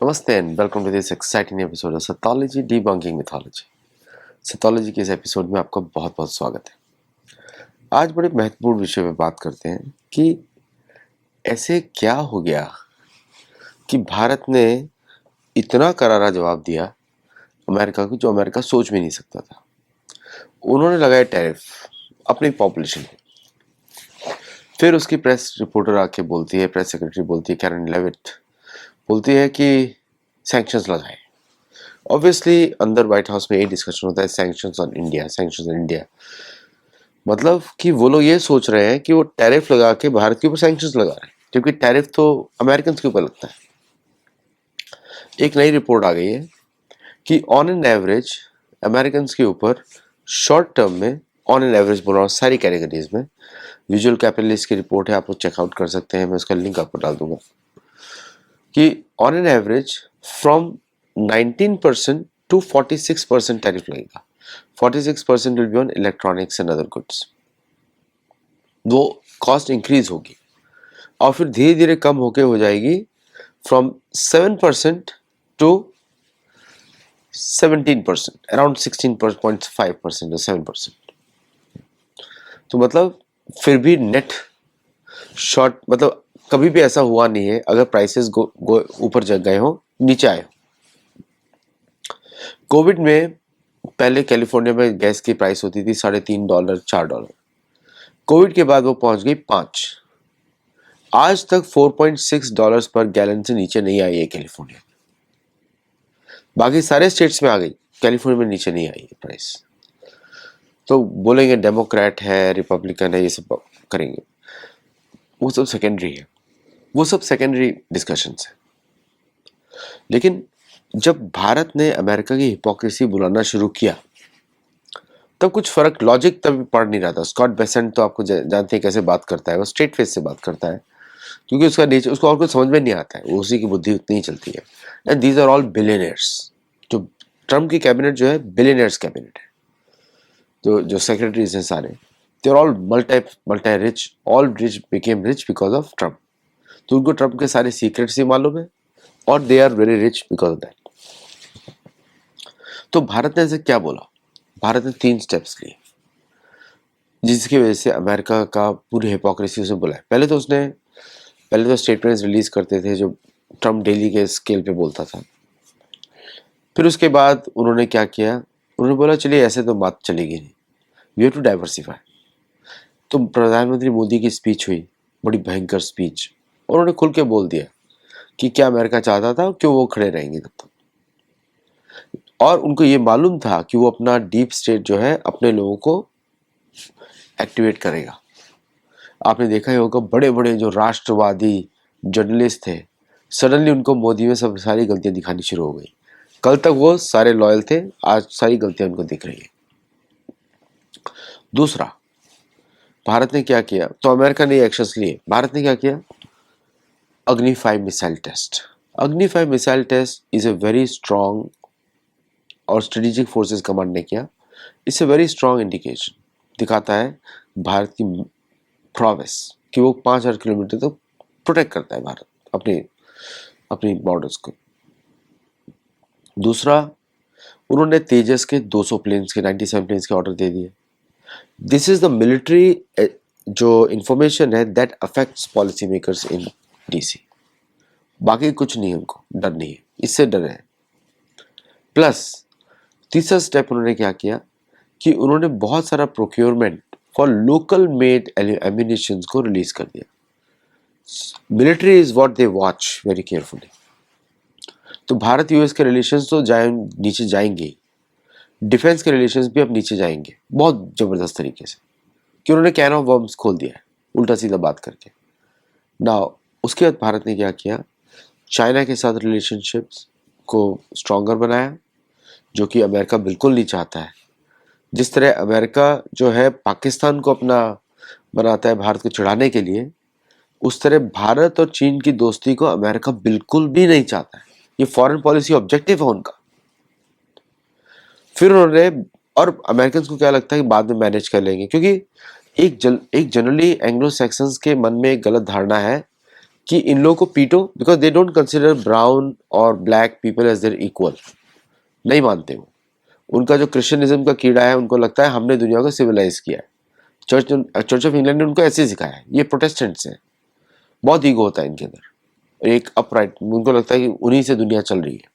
Namaste and welcome to this exciting episode of Sathology Debunking Mythology. Sathology के इस episode में आपका बहुत बहुत स्वागत है। आज बड़े महत्वपूर्ण विषय पे बात करते हैं कि ऐसे क्या हो गया कि भारत ने इतना करारा जवाब दिया अमेरिका को, जो अमेरिका सोच भी नहीं सकता था। उन्होंने लगाया टैरिफ अपनी पॉपुलेशन पे। फिर उसकी प्रेस रिपोर्टर आके बोलती है, प्रेस सेक्रेटरी बोलती है, कैरन लेविट बोलती है कि सैंक्शंस लगाए। ऑब्वियसली अंदर व्हाइट हाउस में यही डिस्कशन होता है, सैंक्शंस ऑन इंडिया। मतलब कि वो लोग ये सोच रहे हैं कि वो टैरिफ लगा के भारत के ऊपर सैंक्शंस लगा रहे हैं, क्योंकि टैरिफ तो अमेरिकन के ऊपर लगता है। एक नई रिपोर्ट आ गई है कि ऑन एन एवरेज अमेरिकन के ऊपर शॉर्ट टर्म में, ऑन एन एवरेज बोल रहा हूँ सारी कैटेगरीज में, विजुअल कैपिटलिस्ट की रिपोर्ट है, आप लोग चेकआउट कर सकते हैं, मैं उसका लिंक आपको डाल दूंगा, कि on an average from 19% to 46% tariff लगेगा। 46% will be on electronics and other goods. वो कॉस्ट इंक्रीज होगी और फिर धीरे धीरे कम होके हो जाएगी फ्रॉम 7% टू 17%, अराउंड 16.5% और 7%। तो मतलब फिर भी नेट शॉर्ट, मतलब कभी भी ऐसा हुआ नहीं है अगर प्राइसेस ऊपर जग गए हो, नीचे आए हो। कोविड में पहले कैलिफोर्निया में गैस की प्राइस होती थी $3.5 $4। कोविड के बाद वो पहुंच गई 5। आज तक $4.6 पर गैलन से नीचे नहीं आई है कैलिफोर्निया। बाकी सारे स्टेट्स में आ गई, कैलिफोर्निया में नीचे नहीं आई है प्राइस। तो बोलेंगे डेमोक्रेट है, रिपब्लिकन है, ये सब करेंगे, वो सब सेकेंडरी है, वो सब सेकेंडरी डिस्कशंस है। लेकिन जब भारत ने अमेरिका की हिपोक्रेसी बुलाना शुरू किया तब कुछ फर्क, लॉजिक तब पड़ नहीं रहा था। स्कॉट बेसेंट तो आपको जानते हैं कैसे बात करता है, वो स्ट्रेट फेस से बात करता है, क्योंकि उसका नेचर, उसको और कुछ समझ में नहीं आता है, वो उसी की बुद्धि उतनी ही चलती है। And these are all billionaires. जो ट्रम्प की कैबिनेट जो है बिलियनियर्स कैबिनेट है, तो जो सेक्रेटरीज हैं सारे, they are all multi rich, all rich became rich because of Trump. तो उनको ट्रम्प के सारे सीक्रेट्स ही मालूम है और they are very rich because of that. तो भारत ने ऐसे क्या बोला? भारत ने 3 स्टेप्स लिए जिसकी वजह से अमेरिका का पूरी हिपोक्रेसी उसे बुलाया। पहले तो स्टेटमेंट्स रिलीज करते थे जो ट्रम्प डेली के स्केल पे बोलता था। फिर उसके बाद उन्होंने क्या किया, उन्होंने बोला चलिए ऐसे तो बात चलेगी नहीं, वी हैव टू डाइवर्सिफाई। तो प्रधानमंत्री मोदी की स्पीच हुई, बड़ी भयंकर स्पीच, उन्होंने खुल के बोल दिया कि क्या अमेरिका चाहता था, क्यों वो खड़े रहेंगे तब तक। और उनको ये मालूम था कि वो अपना डीप स्टेट जो है अपने लोगों को एक्टिवेट करेगा। आपने देखा ही होगा, बड़े बड़े जो राष्ट्रवादी जर्नलिस्ट थे, सडनली उनको मोदी में सब सारी गलतियां दिखानी शुरू हो गई। कल तक वो सारे लॉयल थे, आज सारी गलतियां उनको दिख रही है। दूसरा, भारत ने क्या किया, तो अमेरिका ने एक्शंस लिए, भारत ने क्या किया, अग्नि 5 missile test. Agni 5 missile test is a very strong, और स्ट्रेटेजिक फोर्सेस कमांड ने किया, it's a very strong indication, दिखाता है भारत की प्रोग्रेस कि वो 5000 किलोमीटर तक प्रोटेक्ट करता है भारत अपने अपनी बॉर्डर्स को। दूसरा, उन्होंने तेजस के 200 प्लेन्स के 97 प्लेन्स के ऑर्डर दे दिए। दिस इज द मिलिट्री जो इंफॉर्मेशन है that affects policy makers in DC. बाकी कुछ नहीं है, उनको डर नहीं है, इससे डर है। प्लस तीसरा स्टेप उन्होंने क्या किया कि उन्होंने बहुत सारा procurement for local made ammunition को रिलीज कर दिया। Military is what they watch very carefully. तो भारत यूएस के रिलेशंस तो नीचे जाएंगे, डिफेंस के रिलेशंस भी अब नीचे जाएंगे बहुत जबरदस्त तरीके से, कि उन्होंने कैन ऑफ वर्म्स खोल दिया है उल्टा सीधा बात करके। नाउ उसके बाद भारत ने क्या किया, चाइना के साथ रिलेशनशिप्स को स्ट्रॉन्गर बनाया, जो कि अमेरिका बिल्कुल नहीं चाहता है। जिस तरह अमेरिका जो है पाकिस्तान को अपना बनाता है भारत को चिढ़ाने के लिए, उस तरह भारत और चीन की दोस्ती को अमेरिका बिल्कुल भी नहीं चाहता है। ये फॉरेन पॉलिसी ऑब्जेक्टिव है उनका। फिर उन्होंने, और अमेरिकन को क्या लगता है कि बाद में मैनेज कर लेंगे, क्योंकि एक जनरली एंग्लो सैक्सन्स के मन में एक गलत धारणा है कि इन लोगों को पीटो, because they don't consider brown और black people as their equal, नहीं मानते वो। उनका जो क्रिश्चियनिज्म का कीड़ा है, उनको लगता है हमने दुनिया को सिविलाइज किया है। चर्च ऑफ इंग्लैंड ने उनको ऐसे सिखाया है। ये प्रोटेस्टेंट्स हैं, बहुत ईगो होता है इनके अंदर, एक अपराइट, उनको लगता है कि उन्हीं से दुनिया चल रही है।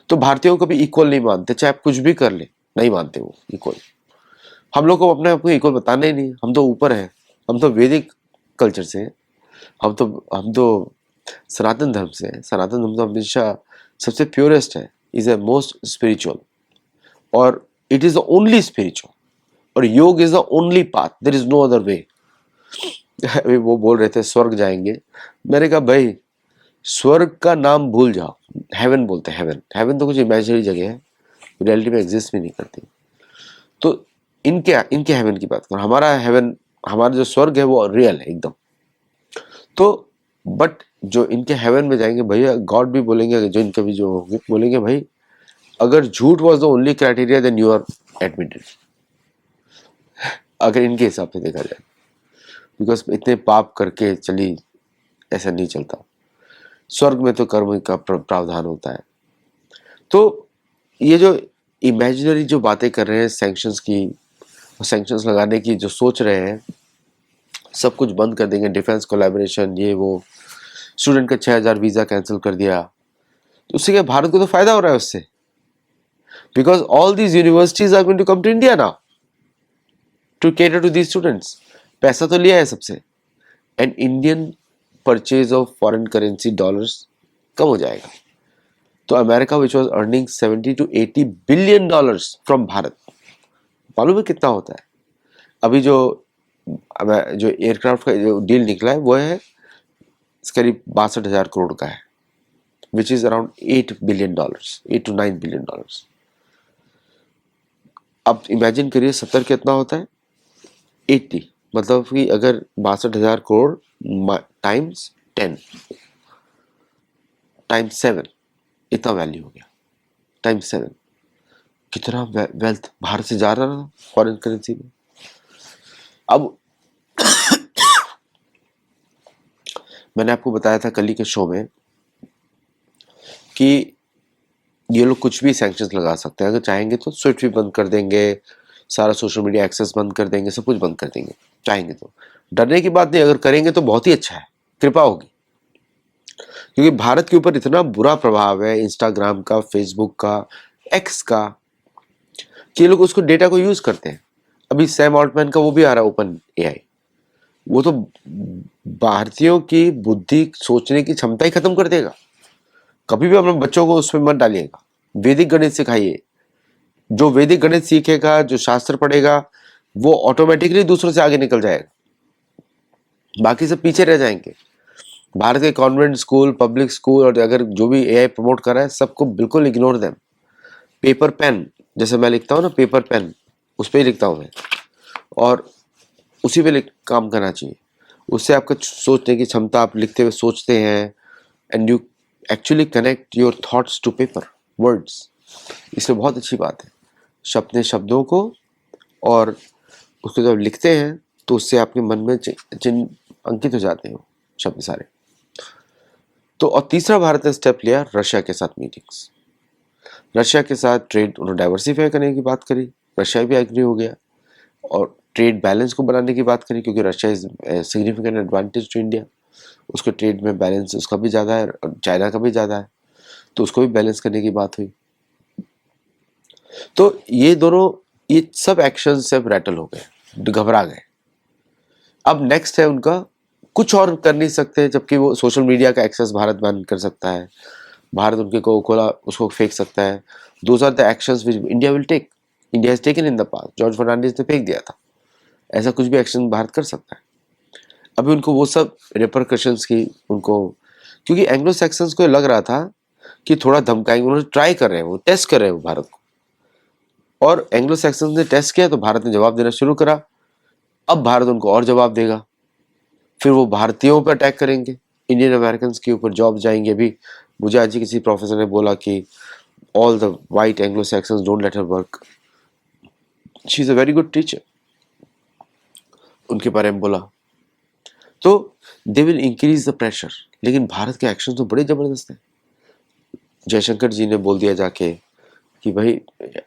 तो भारतीयों को भी इक्वल नहीं मानते, चाहे आप कुछ भी कर ले, नहीं मानते वो इक्वल। हम लोग को अपने आप को इक्वल बताना ही नहीं, हम तो ऊपर हैं, हम तो वैदिक कल्चर से हैं, हम तो सनातन धर्म से हैं। सनातन धर्म तो हमेशा सबसे प्योरेस्ट है, इज ए मोस्ट स्पिरिचुअल, और it is the only spiritual, और yoga is the only path, there is no other way. अभी वो बोल रहे थे स्वर्ग जाएंगे, मैंने कहा भाई स्वर्ग का नाम भूल जाओ, हेवन बोलते हैं। हेवन, हेवन तो कुछ इमेजिनरी जगह है, रियलिटी में एग्जिस्ट भी नहीं करती। तो इनके हेवन की बात करो, हमारा हेवन, हमारा जो स्वर्ग है वो रियल है एकदम। तो बट जो इनके हेवन में जाएंगे भैया, गॉड भी बोलेंगे, जो इनके भी जो होंगे बोलेंगे भाई अगर झूठ was the only criteria then you are admitted, अगर इनके हिसाब से देखा जाए, बिकॉज इतने पाप करके चली, ऐसा नहीं चलता। स्वर्ग में तो कर्म का प्रावधान होता है। तो ये जो इमेजिनरी जो बातें कर रहे हैं सैंक्शंस की, सैंक्शंस लगाने की जो सोच रहे हैं, सब कुछ बंद कर देंगे, डिफेंस कोलैबोरेशन, ये वो, स्टूडेंट का 6,000 वीजा कैंसिल कर दिया, तो उससे क्या भारत को तो फायदा हो रहा है उससे, because all these universities are going to come to India now to cater to these students. पैसा तो लिया है सबसे, and Indian purchase of foreign currency dollars कम हो जाएगा। तो America which was earning 70 to 80 billion dollars from Bharat, मालूम है कितना होता है? अभी जो एयरक्राफ्ट का जो डील निकला है वो है करीब 62,000 करोड़ का है, which is around 8 billion dollars, 8 to 9 billion dollars. अब इमेजिन करिए 70 कितना होता है, 80, मतलब कि अगर 62,000 करोड़ टाइम्स 10 टाइम्स 7, इतना वैल्यू हो गया, टाइम्स 7। कितना वेल्थ भारत से जा रहा था फॉरेन करेंसी में। अब मैंने आपको बताया था कल ही के शो में कि ये लोग कुछ भी सैंक्शंस लगा सकते हैं, अगर चाहेंगे तो स्विफ्ट भी बंद कर देंगे, सारा सोशल मीडिया एक्सेस बंद कर देंगे, सब कुछ बंद कर देंगे चाहेंगे तो। डरने की बात नहीं, अगर करेंगे तो बहुत ही अच्छा है, कृपा होगी। क्योंकि भारत के ऊपर इतना बुरा प्रभाव है इंस्टाग्राम का, फेसबुक का, एक्स का, कि ये लोग उसको डेटा को यूज करते हैं। अभी सैम ऑल्टमैन का वो भी आ रहा है ओपन एआई, वो तो भारतीयों की बुद्धि सोचने की क्षमता ही खत्म कर देगा। कभी भी अपने बच्चों को उसमें मत डालिएगा, वैदिक गणित सिखाइए। जो वैदिक गणित सीखेगा, जो शास्त्र पढ़ेगा, वो ऑटोमेटिकली दूसरों से आगे निकल जाएगा, बाकी सब पीछे रह जाएंगे। भारत के कॉन्वेंट स्कूल, पब्लिक स्कूल, और अगर जो भी एआई प्रमोट कर रहा है सबको बिल्कुल इग्नोर दें। पेपर पेन, जैसे मैं लिखता हूँ ना, पेपर पेन, उस पर ही लिखता हूँ मैं, और उसी पे काम करना चाहिए। उससे आपका सोचने की क्षमता, आप लिखते हुए सोचते हैं, and you actually connect your thoughts to paper, words, इसलिए बहुत अच्छी बात है। अपने शब्दों को और उसको जब लिखते हैं तो उससे आपके मन में चिन्ह अंकित हो जाते हैं शब्द सारे। तो और तीसरा भारत ने स्टेप लिया रशिया के साथ मीटिंग्स, रशिया के साथ ट्रेड उन्होंने डाइवर्सिफाई करने की बात करी, रशिया भी एग्री हो गया, और ट्रेड बैलेंस को बनाने की बात करी, क्योंकि Russia is significant advantage to India, उसके ट्रेड में बैलेंस उसका भी ज़्यादा है, चाइना का भी ज़्यादा है, तो उसको भी बैलेंस करने की बात हुई। तो ये दोनों, ये सब एक्शन सब रैटल हो गए, घबरा गए। अब नेक्स्ट है उनका, कुछ और कर नहीं सकते, जबकि वो सोशल मीडिया का एक्सेस भारत बैन कर सकता है, भारत उनके को खोला उसको फेंक सकता है। Those are the actions which India will take, India has taken in the past. George Fernandes ने फेंक दिया था, ऐसा कुछ भी एक्शन भारत कर सकता है। अभी उनको वो सब रिपरकशंस की उनको, क्योंकि एंग्लो सैक्सन्स को लग रहा था कि थोड़ा धमकाएंगे, उन्होंने ट्राई कर रहे हैं, वो टेस्ट कर रहे हैं वो भारत को, और एंग्लो सैक्सन्स ने टेस्ट किया तो भारत ने जवाब देना शुरू करा। अब भारत उनको और जवाब देगा, फिर वो भारतीयों पर अटैक करेंगे, इंडियन अमेरिकन के ऊपर जॉब जाएंगे। अभी मुझे आज ही किसी प्रोफेसर ने बोला कि all the white Anglo Saxons don't let her work, she is a very good teacher, उनके बारे में बोला। तो they will increase the pressure. लेकिन भारत के एक्शन तो बड़े जबरदस्त हैं। जयशंकर जी ने बोल दिया जाके कि भाई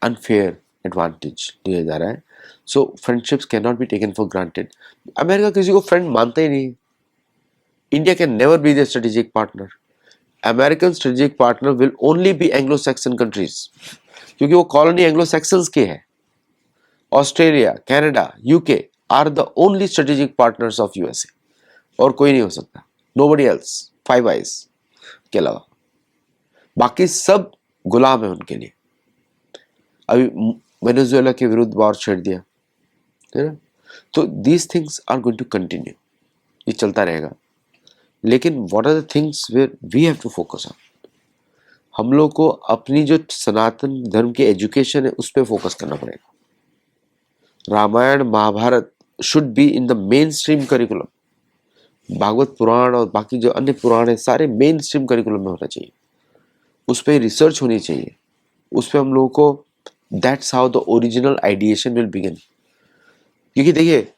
अनफेयर एडवांटेज लिया जा रहा है, so friendships can not be taken for granted. America किसी को फ्रेंड मानता ही नहीं। India can never be the strategic partner. American strategic partner will only be Anglo Saxon countries, क्योंकि वो कॉलोनी एंग्लो सैक्सन्स के है। Australia, Canada, UK are the only strategic partners of USA, और कोई नहीं हो सकता। नोबडी एल्स, फाइव आइज के अलावा बाकी सब गुलाम है उनके लिए। अभी वेनेजुएला के विरुद्ध वॉर छेड़ दिया, है ना। तो these things are going to continue, ये चलता रहेगा। लेकिन what are the things where we have to focus on? हम लोग को अपनी जो सनातन धर्म की एजुकेशन है उस पर फोकस करना पड़ेगा। Ramayana Mahabharata should be in the mainstream curriculum. Bhagavata Purana और बाकी जो अन्य पुराण है सारे मेन स्ट्रीम करिकुलम में होना चाहिए। उस पर रिसर्च होनी चाहिए। उस पर हम लोगों को that's how the original ideation will begin. क्योंकि देखिए,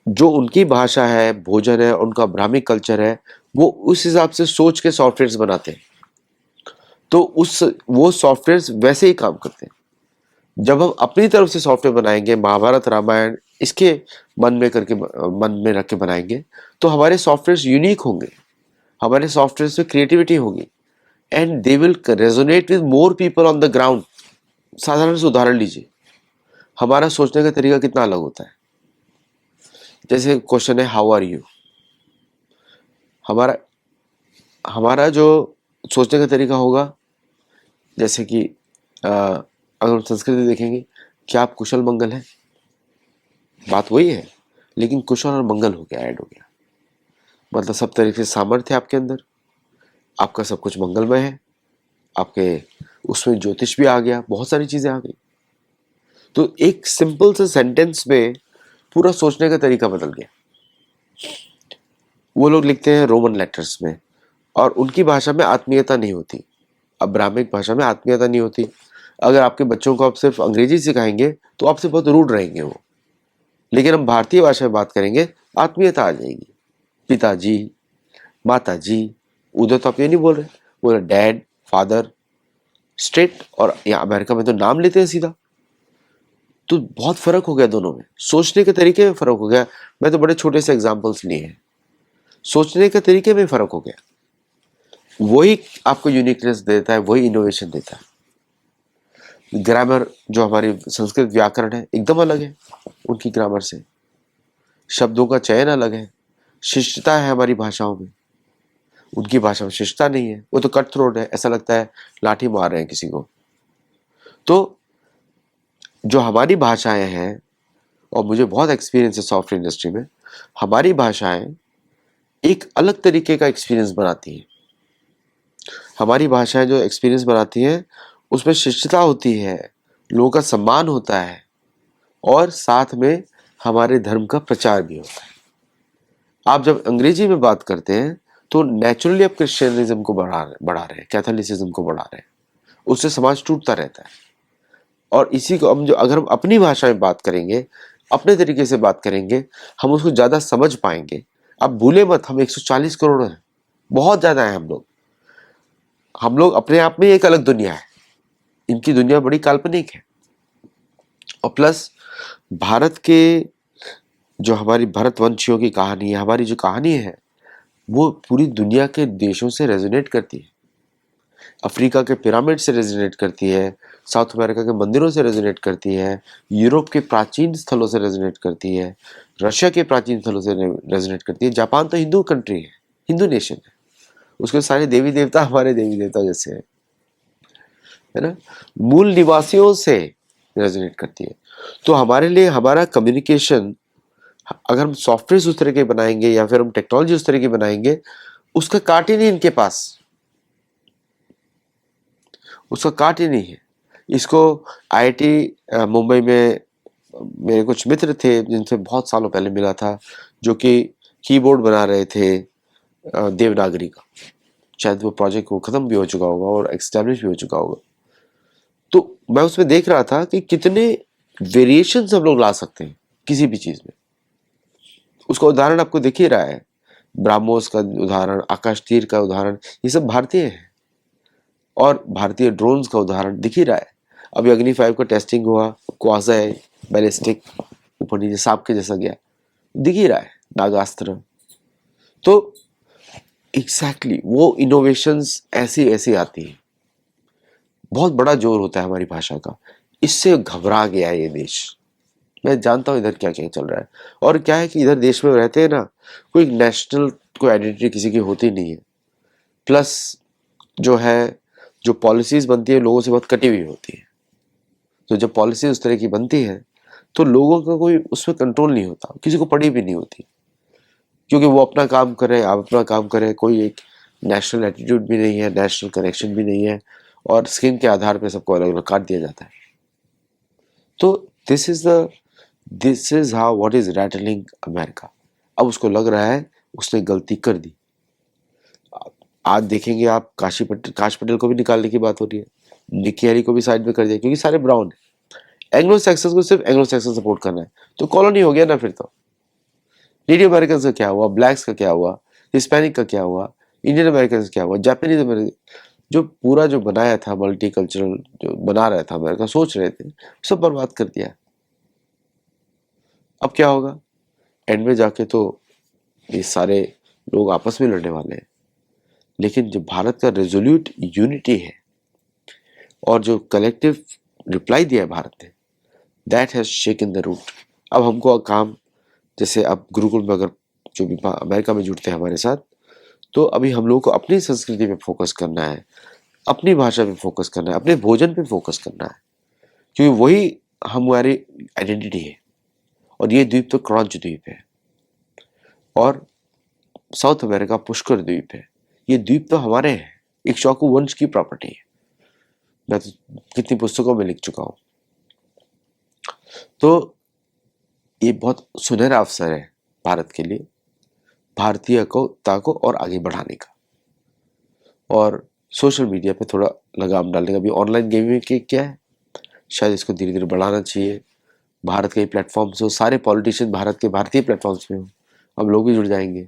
जो उनकी भाषा है, भोजन है, उनका ब्राह्मिक कल्चर है, वो उस हिसाब से सोच के सॉफ्टवेयर्स बनाते हैं। तो वो सॉफ्टवेयर्स वैसे ही काम करते हैं। जब हम अपनी तरफ से सॉफ्टवेयर बनाएंगे, महाभारत रामायण इसके मन में रख के बनाएंगे, तो हमारे सॉफ्टवेयर्स यूनिक होंगे, हमारे सॉफ्टवेयर में क्रिएटिविटी होगी, and they will resonate with more people on the ground. साधारण से उदाहरण लीजिए, हमारा सोचने का तरीका कितना अलग होता है। जैसे क्वेश्चन है हाउ आर यू, हमारा हमारा जो सोचने का तरीका होगा, जैसे कि अगर हम संस्कृति देखेंगे, क्या आप कुशल मंगल हैं, बात वही है, लेकिन कुशल और मंगल हो गया, ऐड हो गया। मतलब सब तरीके से सामर्थ्य आपके अंदर, आपका सब कुछ मंगलमय है, आपके उसमें ज्योतिष भी आ गया, बहुत सारी चीजें आ गई। तो एक सिंपल से सेंटेंस में पूरा सोचने का तरीका बदल गया। वो लोग लिखते हैं रोमन लेटर्स में, और उनकी भाषा में आत्मीयता नहीं होती। अब ब्राह्मिक भाषा में आत्मीयता नहीं होती। अगर आपके बच्चों को आप सिर्फ अंग्रेजी सिखाएंगे तो आपसे बहुत रूड रहेंगे वो। लेकिन हम भारतीय भाषा में बात करेंगे, आत्मीयता आ जाएगी। पिताजी, माताजी, उधर तो आप ये नहीं बोल रहे, बोल रहे डैड, फादर, स्ट्रेट। और यहाँ अमेरिका में तो नाम लेते हैं सीधा। तो बहुत फर्क हो गया दोनों में, सोचने के तरीके में फर्क हो गया। मैं तो बड़े छोटे से एग्जाम्पल्स लिए हैं, सोचने के तरीके में फर्क हो गया। वही आपको यूनिकनेस देता है, वही इनोवेशन देता है। ग्रामर, जो हमारी संस्कृत व्याकरण है, एकदम अलग है उनकी ग्रामर से। शब्दों का चयन अलग है, शिष्टता है हमारी भाषाओं में, उनकी भाषा में शिष्टता नहीं है। वो तो कट थ्रोट है, ऐसा लगता है लाठी मार रहे हैं किसी को। तो जो हमारी भाषाएं हैं, और मुझे बहुत एक्सपीरियंस है सॉफ्टवेयर इंडस्ट्री में, हमारी भाषाएं एक अलग तरीके का एक्सपीरियंस बनाती हैं। हमारी भाषाएं जो एक्सपीरियंस बनाती हैं उसमें शिष्टता होती है, लोगों का सम्मान होता है, और साथ में हमारे धर्म का प्रचार भी होता है। आप जब अंग्रेजी में बात करते हैं तो नेचुरली आप क्रिश्चियनिज्म को बढ़ा रहे हैं, कैथोलिसिज्म को बढ़ा रहे हैं, उससे समाज टूटता रहता है। और इसी को हम अगर हम अपनी भाषा में बात करेंगे, अपने तरीके से बात करेंगे, हम उसको ज़्यादा समझ पाएंगे। आप भूले मत, हम 140 करोड़ हैं, बहुत ज़्यादा है हम लोग अपने आप में एक अलग दुनिया है, इनकी दुनिया बड़ी काल्पनिक है। और प्लस भारत के जो हमारी भरतवंशियों की कहानी है, हमारी जो कहानी है, वो पूरी दुनिया के देशों से रेजोनेट करती है। अफ्रीका के पिरामिड से रेजोनेट करती है, साउथ अमेरिका के मंदिरों से रेजोनेट करती है, यूरोप के प्राचीन स्थलों से रेजोनेट करती है, रशिया के प्राचीन स्थलों से रेजोनेट करती है। जापान तो हिंदू कंट्री है, हिंदू नेशन है, उसके सारे देवी देवता हमारे देवी देवता जैसे है ना, मूल निवासियों से रेजोनेट करती है। तो हमारे लिए हमारा कम्युनिकेशन, अगर हम सॉफ्टवेयर उस तरह के बनाएंगे या फिर हम टेक्नोलॉजी उस तरह की बनाएंगे, उसका काट ही नहीं इनके पास, उसका काट ही नहीं है। इसको आईआईटी मुंबई में मेरे कुछ मित्र थे जिनसे बहुत सालों पहले मिला था, जो कि कीबोर्ड बना रहे थे देवनागरी का। शायद वो प्रोजेक्ट को खत्म भी हो चुका होगा और एस्टेब्लिश भी हो चुका होगा। तो मैं उसमें देख रहा था कि कितने वेरिएशंस हम लोग ला सकते हैं किसी भी चीज में। उसका उदाहरण आपको दिख ही रहा है। ब्राह्मोस का उदाहरण, आकाशतीर का उदाहरण, ये सब भारतीय है। और भारतीय ड्रोन्स का उदाहरण दिख ही रहा है। अभी अग्नि 5 का टेस्टिंग हुआ, क्वाज़ा बैलिस्टिक ऊपर नीचे सांप के जैसा गया, दिख ही रहा है, नागास्त्र। तो एग्जैक्टली वो इनोवेशंस ऐसी ऐसी आती हैं। बहुत बड़ा जोर होता है हमारी भाषा का, इससे घबरा गया है ये देश। मैं जानता हूँ इधर क्या क्या चल रहा है। और क्या है कि इधर देश में रहते हैं ना, कोई नेशनल कोई आइडेंटिटी किसी की होती नहीं है। प्लस जो है, जो पॉलिसीज बनती है लोगों से बहुत कटी हुई होती है। तो जब पॉलिसी उस तरह की बनती है तो लोगों का कोई उसमें कंट्रोल नहीं होता, किसी को पड़ी भी नहीं होती, क्योंकि वो अपना काम करे, आप अपना काम करें, कोई एक नेशनल एटीट्यूड भी नहीं है, नेशनल कनेक्शन भी नहीं है, और स्किन के आधार पे सबको अलग अलग काट दिया जाता है। तो this is how what is rattling America. अब उसको लग रहा है उसने गलती कर दी। आज देखेंगे आप, काश पटेल को भी निकालने की बात हो रही है, निकी हैली को भी साइड में कर दिया, क्योंकि सारे ब्राउन है। एंग्लो सैक्सन को सिर्फ एंग्लो सैक्सन सपोर्ट करना है, तो कॉलोनी हो गया ना फिर तो। नेटिव अमेरिकन का क्या हुआ, ब्लैक्स का क्या हुआ, हिस्पैनिक का क्या हुआ, इंडियन अमेरिकन का क्या हुआ, जापानीज अमेरिकन, जो पूरा जो बनाया था मल्टी कल्चरल, जो बना रहा था अमेरिका, सोच रहे थे, सब बर्बाद कर दिया। अब क्या होगा एंड में जाके, तो ये सारे लोग आपस में लड़ने वाले हैं। लेकिन जो भारत का रेजोल्यूट यूनिटी है और जो कलेक्टिव रिप्लाई दिया है भारत ने, that has shaken the root. अब हमको काम, जैसे अब गुरुकुल में अगर जो भी अमेरिका में जुड़ते हैं हमारे साथ, तो अभी हम लोगों को अपनी संस्कृति पे फोकस करना है, अपनी भाषा पे फोकस करना है, अपने भोजन पे फोकस करना है, क्योंकि वही हमारी आइडेंटिटी है। और ये द्वीप तो क्रॉन्च द्वीप है, और साउथ अमेरिका पुष्कर द्वीप है। ये द्वीप तो हमारे हैं, इक्ष्वाकु वंश की प्रॉपर्टी है। मैं तो कितनी पुस्तकों में लिख चुका हूं। तो ये बहुत सुनहरा अवसर है भारत के लिए, भारतीयता को और आगे बढ़ाने का, और सोशल मीडिया पे थोड़ा लगाम डालने का भी। ऑनलाइन गेमिंग के क्या है, शायद इसको धीरे धीरे बढ़ाना चाहिए। भारत के प्लेटफॉर्म्स हो, सारे पॉलिटिशियन भारत के भारतीय प्लेटफॉर्म्स में हो, हम लोग भी जुड़ जाएंगे।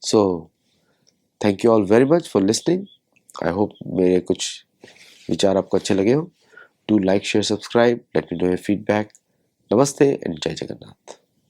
So thank you all very much for listening. I hope मेरे कुछ विचार आपको अच्छे लगे हो। Do like, share, subscribe, let me know your feedback. नमस्ते एंड जय जगन्नाथ।